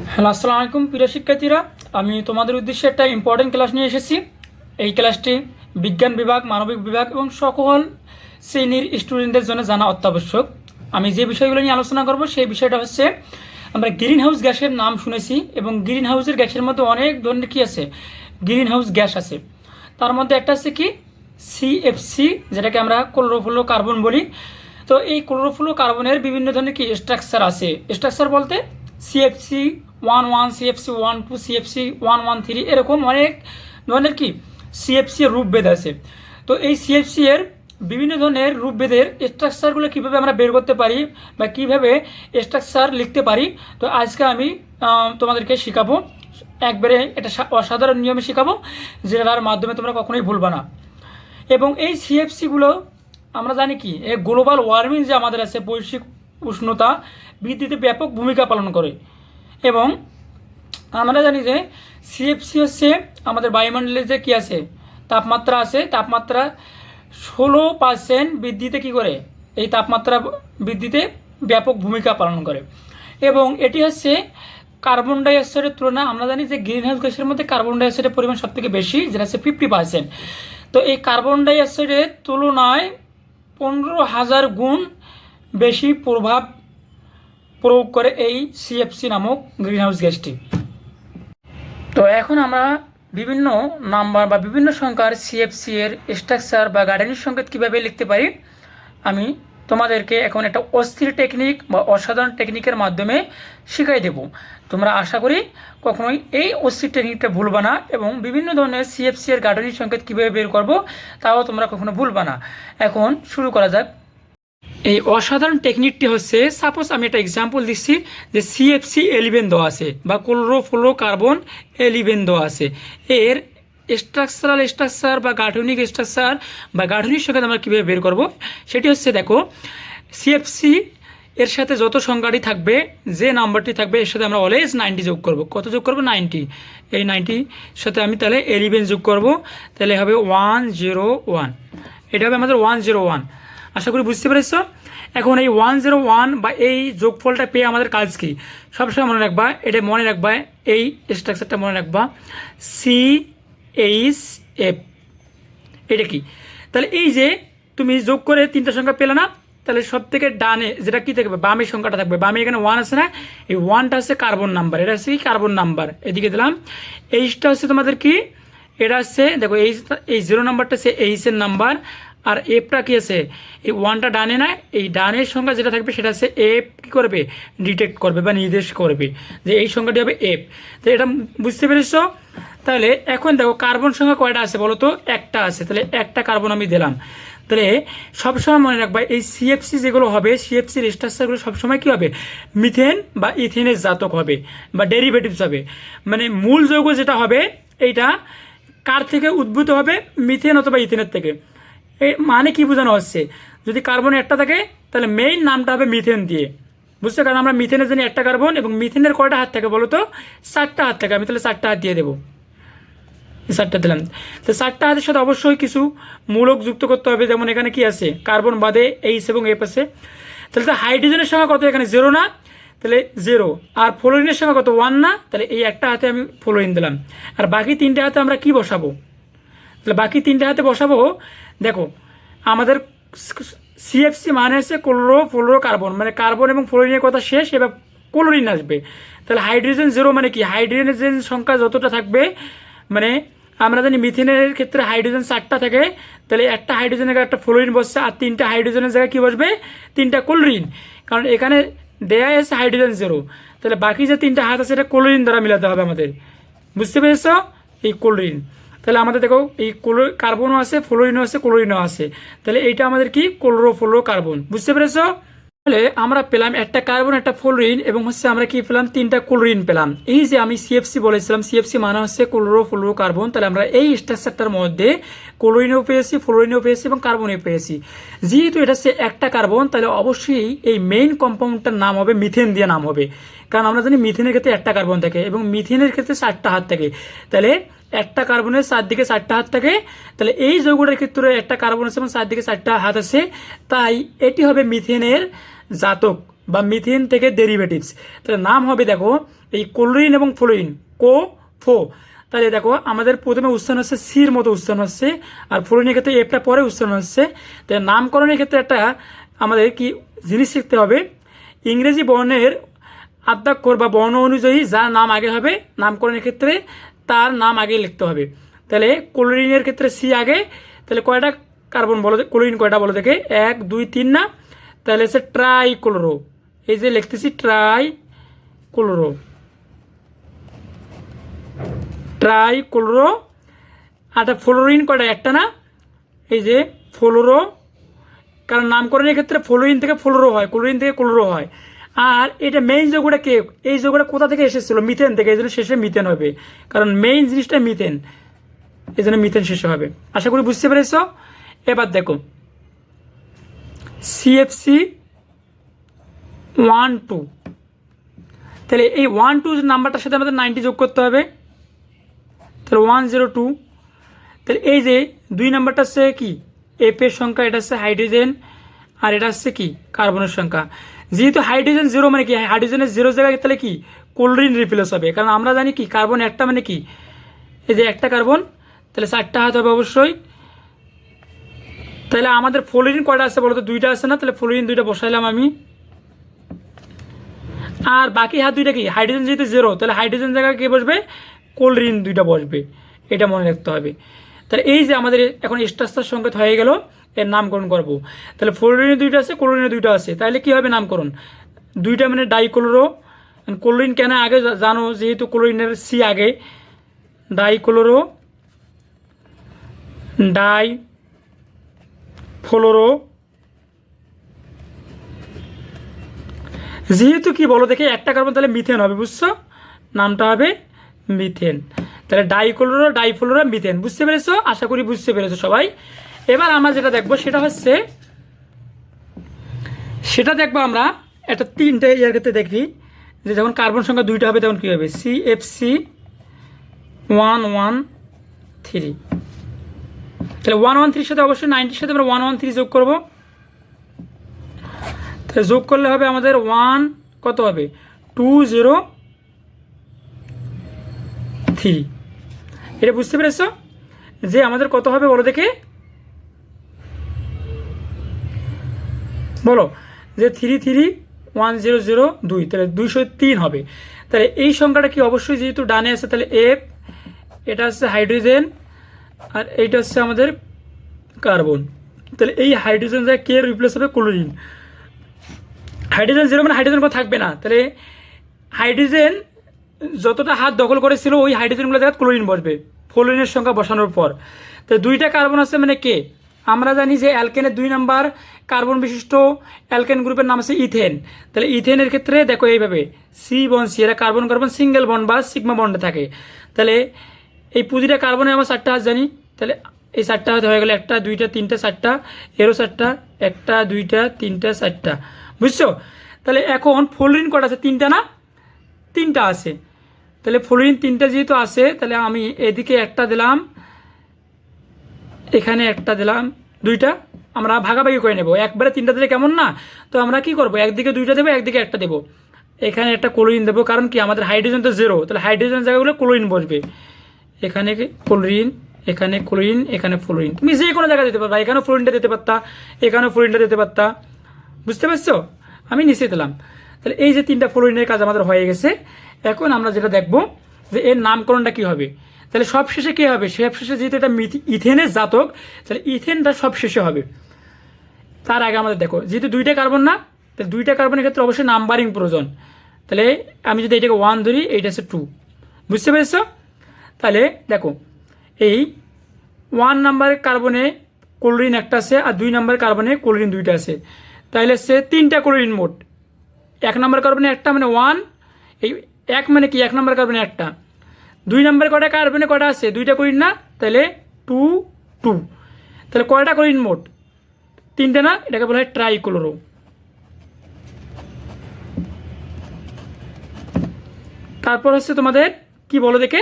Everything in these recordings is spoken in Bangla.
হ্যালো, আসসালামু আলাইকুম প্রিয় শিক্ষার্থীরা। আমি তোমাদের উদ্দেশ্যে একটা ইম্পর্টেন্ট ক্লাস নিয়ে এসেছি। এই ক্লাসটি বিজ্ঞান বিভাগ, মানবিক বিভাগ এবং সকল শ্রেণীর স্টুডেন্টদের জন্য জানা অত্যাবশ্যক। আমি যে বিষয়গুলো নিয়ে আলোচনা করব সেই বিষয়টা হচ্ছে, আমরা গ্রিন হাউস গ্যাসের নাম শুনেছি এবং গ্রিন হাউসের গ্যাসের মধ্যে অনেক ধরনের কী আছে, গ্রিন হাউস গ্যাস আছে। তার মধ্যে একটা আছে কি সিএফসি, যেটাকে আমরা ক্লোরোফ্লোরো কার্বন বলি। তো এই ক্লোরোফ্লোরো কার্বনের বিভিন্ন ধরনের কি স্ট্রাকচার আছে। স্ট্রাকচার বলতে সিএফসি 1 1, সিএফসি 1 2, সিএফসি 1 1 3, এরকম অনেক ধরনের কি সিএফসি এর রূপভেদ আছে। তো এই সিএফসি এর বিভিন্ন ধরনের রূপভেদের স্ট্রাকচারগুলো কীভাবে আমরা বের করতে পারি বা কীভাবে স্ট্রাকচার লিখতে পারি, তো আজকে আমি তোমাদেরকে শেখাবো। একবারে এটা অসাধারণ নিয়মে শেখাবো, যেটার মাধ্যমে তোমরা কখনোই ভুলবা না। এবং এই সিএফসিগুলো আমরা জানি কি, এই গ্লোবাল ওয়ার্মিং যে আমাদের আছে, বৈশ্বিক উষ্ণতা বৃদ্ধিতে ব্যাপক ভূমিকা পালন করে। এবং আমরা জানি যে সিএফসি হচ্ছে আমাদের বায়ুমণ্ডলে যে কী আছে, তাপমাত্রা আছে, তাপমাত্রা 16% বৃদ্ধিতে কী করে, এই তাপমাত্রা বৃদ্ধিতে ব্যাপক ভূমিকা পালন করে। এবং এটি হচ্ছে কার্বন ডাইঅক্সাইডের তুলনায় আমরা জানি যে গ্রিন হাউস গ্যাসের মধ্যে কার্বন ডাইঅক্সাইডের পরিমাণ সবথেকে বেশি, যেটা হচ্ছে 50%। তো এই কার্বন ডাইঅক্সাইডের তুলনায় 15,000 গুণ বেশি প্রভাব প্রয়োগ করে এই সিএফসি নামক গ্রিন হাউস গ্যাসটি। তো এখন আমরা বিভিন্ন নাম্বার বা বিভিন্ন সংখ্যার সিএফসি এর স্ট্রাকচার বা গাঠনিক সংকেত কীভাবে লিখতে পারি, আমি তোমাদেরকে এখন একটা অস্থির টেকনিক বা অসাধারণ টেকনিকের মাধ্যমে শিখাই দেব। তোমরা আশা করি কখনোই এই অস্থির টেকনিকটা ভুলবা না, এবং বিভিন্ন ধরনের সিএফসি এর গাঠনিক সংকেত কীভাবে বের করব তাও তোমরা কখনো ভুলবা না। এখন শুরু করা যাক। এই অসাধারণ টেকনিকটি হচ্ছে, সাপোজ আমি একটা এক্সাম্পল দিচ্ছি যে সিএফসি 11 দেওয়া আছে বা ক্লোরোফ্লোরো কার্বন 11 দেওয়া আছে। এর স্ট্রাকচারাল স্ট্রাকচার বা গাঠনিক স্ট্রাকচার বা গাঠনিক সংকেত আমরা কীভাবে বের করব সেটি হচ্ছে, দেখো সিএফসি এর সাথে যত সংখ্যাটি থাকবে, যে নাম্বারটি থাকবে এর সাথে আমরা অলওয়েজ 90 যোগ করব। কত যোগ করব? 90। এই 90 সাথে আমি তাহলে 11 যোগ করব, তাহলে হবে 101। এটা হবে আমাদের 101। আশা করি বুঝতে পেরেছ। এখন এই 101 বা এই যোগফলটা পেয়ে আমাদের কাজ কি, সবসময় মনে রাখবা, এটা মনে রাখবা, এই স্ট্রাকচারটা মনে রাখবা, CHF। এটা কি? তাহলে এই যে তুমি যোগ করে 3টা সংখ্যা পেলে না, তাহলে সব থেকে ডানে যেটা কী থাকবে, বামে সংখ্যাটা থাকবে। বামে এখানে 1 আছে না, এই 1টা হচ্ছে কার্বন নাম্বার, এটা হচ্ছে কার্বন নাম্বার, এদিকে দিলাম। এইচটা হচ্ছে তোমাদের কি, এটা হচ্ছে দেখো এই 0 নাম্বারটা হচ্ছে এইচের নাম্বার, আর এফটা কী আছে, এই 1টা ডানে না, এই ডানের সংখ্যা যেটা থাকবে সেটা হচ্ছে এফ কী করবে, ডিটেক্ট করবে বা নির্দেশ করবে যে এই সংখ্যাটি হবে এফ। তো এটা বুঝতে পেরেছ। তাহলে এখন দেখো কার্বন সংখ্যা কয়টা আছে বলো তো, একটা আছে, তাহলে একটা কার্বন আমি দিলাম। তাহলে সবসময় মনে রাখবা, এই সিএফসি যেগুলো হবে, সিএফসির স্ট্রাকচারগুলো সবসময় কী হবে, মিথেন বা ইথেনের জাতক হবে বা ডেরিভেটিভস হবে। মানে মূল যৌগ যেটা হবে এইটা কার থেকে উদ্ভূত হবে, মিথেন অথবা ইথেনের থেকে। এই মানে কি বোঝানো হচ্ছে, যদি কার্বন একটা থাকে তাহলে মেইন নামটা হবে মিথেন দিয়ে, বুঝছো? কারণ আমরা মিথেনের জানি একটা কার্বন, এবং মিথেনের কয়টা হাত থাকে বলো তো, 4টা হাত থাকে। আমি তাহলে 4টা হাত দিয়ে দেবো, 4টা দিলাম। তো 4টা হাতের সাথে অবশ্যই কিছু মূলক যুক্ত করতে হবে, যেমন এখানে কি আছে, কার্বন বাদে এইচ এবং এফ আছে। তাহলে তো হাইড্রোজেনের সংখ্যা কত, এখানে 0 না, তাহলে 0। আর ফ্লোরিনের সংখ্যা কত, 1 না, তাহলে এই একটা হাতে আমি ফ্লোরিন দিলাম। আর বাকি 3টে হাতে আমরা কি বসাবো, তাহলে বাকি 3টে হাতে বসাবো, দেখো আমাদের সিএফসি মানে হচ্ছে ক্লোরোফ্লোরো কার্বন, মানে কার্বন এবং ফ্লোরিনের কথা শেষ, এবার ক্লোরিন আসবে। তাহলে হাইড্রোজেন 0 মানে কি, হাইড্রোজেন সংখ্যা যতটা থাকবে, মানে আমরা জানি মিথেনের ক্ষেত্রে হাইড্রোজেন 4টা থাকে, তাহলে একটা হাইড্রোজেনের জায়গায় একটা ফ্লোরিন বসছে, আর 3টা হাইড্রোজেনের জায়গায় কী বসবে, 3টা ক্লোরিন। কারণ এখানে দেয়া আছে হাইড্রোজেন 0, তাহলে বাকি যে 3টা হাত আছে এটা ক্লোরিন দ্বারা মিলাতে হবে আমাদের, বুঝতে পেরেছ? এই ক্লোরিন। তাহলে আমাদের দেখো এই কার্বনও আছে, ফ্লোরিনও আছে, ক্লোরিনও আছে, তাহলে এইটা আমাদের কি, ক্লোরোফ্লোরো কার্বন, বুঝতে পেরেছো? তাহলে আমরা পেলাম একটা কার্বন, একটা ফ্লোরিন, এবং হচ্ছে আমরা কি পেলাম, 3টা ক্লোরিন পেলাম। এই যে আমি সিএফসি বলেছিলাম, সিএফসি মানে হচ্ছে ক্লোরোফ্লোরো কার্বন, তাহলে আমরা এই স্ট্রাকচারটার মধ্যে ক্লোরিনও পেয়েছি, ফ্লোরিনও পেয়েছি এবং কার্বনও পেয়েছি। যেহেতু এটা হচ্ছে একটা কার্বন, তাহলে অবশ্যই এই মেইন কম্পাউন্ডটার নাম হবে মিথেন দিয়ে নাম হবে। কারণ আমরা জানি মিথেনের ক্ষেত্রে একটা কার্বন থাকে এবং মিথেনের ক্ষেত্রে 4টা হাত থাকে, তাহলে একটা কার্বনের 4 দিকে 4টা হাত থাকে। তাহলে এই যৌগটার ক্ষেত্রে একটা কার্বন আছে এবং 4 দিকে 4টা হাত আছে, তাই এটি হবে মিথেনের জাতক বা মিথেন থেকে ডেরিভেটিভস। তাহলে নাম হবে, দেখো এই ক্লোরিন এবং ফ্লোরিন কো ফো। তাহলে দেখো আমাদের প্রথমে উচ্চারণ হচ্ছে সির মতো উচ্চারণ হচ্ছে, আর ফ্লোরিনের ক্ষেত্রে এফটা পরে উচ্চারণ হচ্ছে। তাই নামকরণের ক্ষেত্রে একটা আমাদের কি জিনিস শিখতে হবে, ইংরেজি বর্ণের আদ্যাক্ষর বা বর্ণ অনুযায়ী যার নাম আগে হবে নামকরণের ক্ষেত্রে তার নাম আগে লিখতে হবে। তাহলে ক্লোরিনের ক্ষেত্রে সি আগে, তাহলে কয়টা কার্বন বলো, ক্লোরিন কয়টা বলো দেখে, 1 2 3 না, তাহলে হচ্ছে ট্রাইক্লোরো, এই যে লিখতেছি ট্রাইক্লোরো, ট্রাইক্লোরো। আর ফ্লোরিন কয়টা, একটা না, এই যে ফ্লোরো, কারণ নামকরণের ক্ষেত্রে ফ্লোরিন থেকে ফ্লোরো হয়, ক্লোরিন থেকে ক্লোরো হয়। আর এটা মেইন যৌগটা কে, এই যৌগটা কোথা থেকে এসেছিল, মিথেন থেকে, এই জন্য শেষে মিথেন হবে, কারণ মেইন জিনিসটা মিথেন, এই জন্য মিথেন শেষে হবে। আশা করি বুঝতে পেরেছ। এবার দেখো CFC 1 2, তাহলে এই 1 2 নাম্বারটার সাথে আমাদের 90 যোগ করতে হবে, তাহলে 102। তাহলে এই যে 2 নাম্বারটা হচ্ছে কি এফ এর সংখ্যা, এটা হচ্ছে হাইড্রোজেন, আর এটা হচ্ছে কি কার্বনের সংখ্যা। যেহেতু হাইড্রোজেন 0 মানে কি, হাইড্রোজেনের 0 জায়গায় তাহলে কি ক্লোরিন রিপ্লেস হবে, কারণ আমরা জানি কি কার্বন একটা মানে কি, এই যে একটা কার্বন, তাহলে 4টা হাত হবে অবশ্যই। তাহলে আমাদের ফ্লোরিন কয়টা আছে বলো তো, 2টা আছে না, তাহলে ফ্লোরিন 2টা বসাইলাম আমি। আর বাকি হাত 2টা কি, হাইড্রোজেন যেহেতু 0, তাহলে হাইড্রোজেন জায়গায় কে বসবে, ক্লোরিন 2টা বসবে, এটা মনে রাখতে হবে। তাহলে এই যে আমাদের এখন স্টার সংকেত হয়ে গেল, এর নামকরণ করব। তাহলে ফ্লোরিনের 2টা আছে, ক্লোরিনের 2টা আছে, তাহলে কি হবে নামকরণ, 2টা মানে ডাইক্লোরো। ক্লোরিন কেন আগে জানো, যেহেতু ক্লোরিনের সি আগে, ডাইক্লোরো, ডাই ফ্লোরো। যেহেতু কি বলো দেখে একটা কার্বন, তাহলে মিথেন হবে, বুঝছো, নামটা হবে মিথেন। তাহলে ডাইক্লোরো, ডাইফ্লোরো, মিথেন, বুঝতে পেরেছো, আশা করি বুঝতে পেরেছো সবাই। এবার আমরা যেটা দেখবো সেটা হচ্ছে, সেটা দেখবো আমরা একটা 3টে ইয়ার ক্ষেত্রে দেখি, যে যখন কার্বন সংখ্যা 2টা হবে তখন কী হবে, CFC 1 1 3। তাহলে 113 সাথে অবশ্যই 90 সাথে আমরা 113 যোগ করবো। তাহলে যোগ করলে হবে আমাদের 1 কত হবে 203। এটা বুঝতে পেরেছো যে আমাদের কত হবে বলো দেখে, বলো যে 33102, তাহলে 203 হবে। তাহলে এই সংখ্যাটা কি অবশ্যই যেহেতু ডানে আছে, তাহলে এফ, এটা হচ্ছে হাইড্রোজেন, আর এইটা হচ্ছে আমাদের কার্বন। তাহলে এই হাইড্রোজেন যা কে রিপ্লেস হবে, ক্লোরিন। হাইড্রোজেন 0 মানে হাইড্রোজেন কোনো থাকবে না, তাহলে হাইড্রোজেন যতটা হাত দখল করেছিল ওই হাইড্রোজেনগুলো জায়গায় ক্লোরিন বসবে ফ্লোরিনের সংখ্যা বসানোর পর। তো 2টা কার্বন আছে মানে কে, আমরা জানি যে অ্যালকেনের 2 নাম্বার কার্বন বিশিষ্ট অ্যালকেন গ্রুপের নাম আছে ইথেন। তাহলে ইথেনের ক্ষেত্রে দেখো এইভাবে C1C, এরা কার্বন কার্বন সিঙ্গেল বন্ড বা সিগমা বন্ডে থাকে। তাহলে এই প্রতিটা কার্বনে আমরা 4টা হাত জানি, তাহলে এই 4টা হাত হয়ে গেলে 1টা 2টা 3টা 4টা, এরও 4টা, 1টা 2টা 3টা 4টা, বুঝছো। তাহলে এখন ফ্লোরিন কটা আছে, 3টা না, 3টা আছে। তাহলে ফ্লোরিন 3টা যেহেতু আছে, তাহলে আমি এদিকে একটা দিলাম, এখানে একটা দিলাম, 2টা আমরা ভাগাভাগি করে নেব, একবারে 3টা দিলে কেমন না, তো আমরা কি করব, একদিকে 2টা দেবো, একদিকে একটা দেবো, এখানে একটা ক্লোরিন দেবো, কারণ কি আমাদের হাইড্রোজেন তো 0, তাহলে হাইড্রোজেন জায়গাগুলো ক্লোরিন বসবে, এখানে ক্লোরিন, এখানে ক্লোরিন, এখানে ফ্লোরিন। তুমি যে কোনো জায়গায় দিতে পারবা, এখানেও ফ্লোরিনটা দিতে পারতা, এখানেও ফ্লোরিনটা দিতে পারতা, বুঝতে পারছো, আমি নিচে দিলাম। তাহলে এই যে 3টা ফ্লোরিনের কাজ আমাদের হয়ে গেছে। এখন আমরা যেটা দেখব যে এর নামকরণটা কি হবে, তাহলে সব শেষে কী হবে, সব শেষে যেহেতু এটা ইথেনের জাতক, তাহলে ইথেনটা সব শেষে হবে। তার আগে আমাদের দেখো যেহেতু 2টা কার্বন না, তাহলে 2টা কার্বনের ক্ষেত্রে অবশ্যই নাম্বারিং প্রয়োজন। তাহলে আমি যদি এটাকে 1 ধরি, এইটা হচ্ছে 2, বুঝতে পেরেছো। তাহলে দেখো এই 1 নাম্বার কার্বনে ক্লোরিন একটা আছে, আর 2 নাম্বার কার্বনে ক্লোরিন 2টা আছে, তাহলে সে 3টা ক্লোরিন মোট। 1 নাম্বার কার্বনে একটা মানে 1, এই 1 মানে কি 1 নাম্বার কার্বনে একটা, 2 নাম্বার কটা কার্বনে কটা আছে, 2টা ক্লোরিন না, তাহলে 2 2, তাহলে কয়টা ক্লোরিন মোট, 3টা না, এটাকে বলা হয় ট্রাইক্লোরো। তারপর হচ্ছে তোমাদের কি বলো দেখে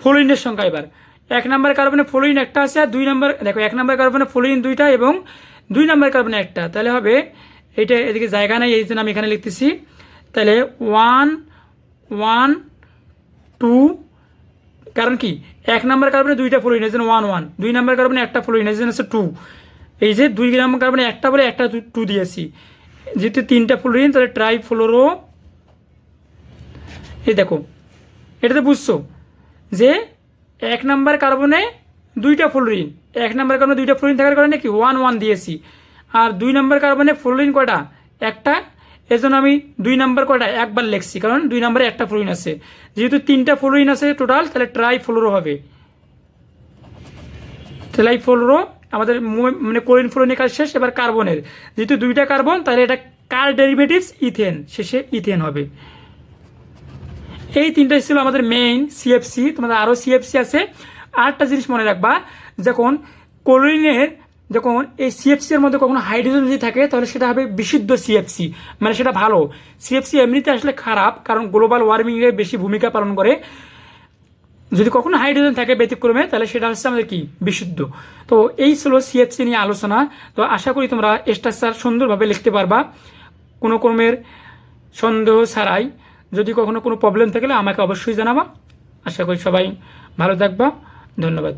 ফ্লোরিনের সংখ্যা। এবার 1 নাম্বার কার্বনে ফ্লোরিন একটা আছে, আর 2 নাম্বার দেখো 1 নাম্বার কার্বনে ফ্লোরিন 2টা এবং 2 নাম্বার কার্বনে একটা, তাহলে হবে এইটা, এদিকে জায়গা নাই এই জন্য আমি এখানে লিখতেছি, তাহলে 1 1 2, কারণ কি 1 নাম্বার কার্বনে 2টা ফ্লোরিন, এই জন্য 1 1, 2 নাম্বার কার্বনে একটা ফ্লোরিন, এই জন্য হচ্ছে 2, এই যে 2 নাম্বার কার্বনে একটা বলে একটা 2 দিয়েছি, যেহেতু 3টা ফ্লোরিন তাহলে ট্রাইফ্লোরো। এই দেখো এটা তো বুঝছো যে 1 নাম্বার কার্বনে 2টা ফ্লোরিন, 1 নাম্বার কার্বনে 2টা ফ্লোরিন থাকার কারণে কি 1 1 দিয়েছি, আর 2 নাম্বার কার্বনে ফ্লোরিন কয়টা, একটা, এই জন্য আমি 2 নাম্বার কয়টা একবার লিখছি, কারণ 2 নাম্বারে একটা ফ্লোরিন আছে, যেহেতু 3টা ফ্লোরিন আছে টোটাল, তাহলে ট্রাইফ্লোরো হবে। ট্রাইফ্লোরো আমাদের মানে ক্লোরিন ফ্লোরিনের কাজ শেষ, এবার কার্বনের, যেহেতু 2টা কার্বন তাহলে এটা কার ডেরিভেটিভস ইথেন, শেষে ইথেন হবে। এই 3টাই ছিল আমাদের মেইন সিএফসি। তোমাদের আরও সিএফসি আছে। আরেকটা জিনিস মনে রাখবা, যখন ক্লোরিনের যখন এই সিএফসি এর মধ্যে কখনো হাইড্রোজেন যদি থাকে তাহলে সেটা হবে বিশুদ্ধ সিএফসি, মানে সেটা ভালো। সিএফসি এমনিতে আসলে খারাপ, কারণ গ্লোবাল ওয়ার্মিংয়ে বেশি ভূমিকা পালন করে। যদি কখনো হাইড্রোজেন থাকে ব্যতিক্রমে তাহলে সেটা হচ্ছে আমাদের কি বিশুদ্ধ। তো এই ছিল সিএফসি নিয়ে আলোচনা। তো আশা করি তোমরা স্ট্রাকচার সুন্দরভাবে লিখতে পারবা কোনো ক্রমের সন্দেহ ছাড়াই। যদি কখনো কোনো প্রবলেম থাকলে আমাকে অবশ্যই জানাবা। আশা করি সবাই ভালো থাকবা। ধন্যবাদ।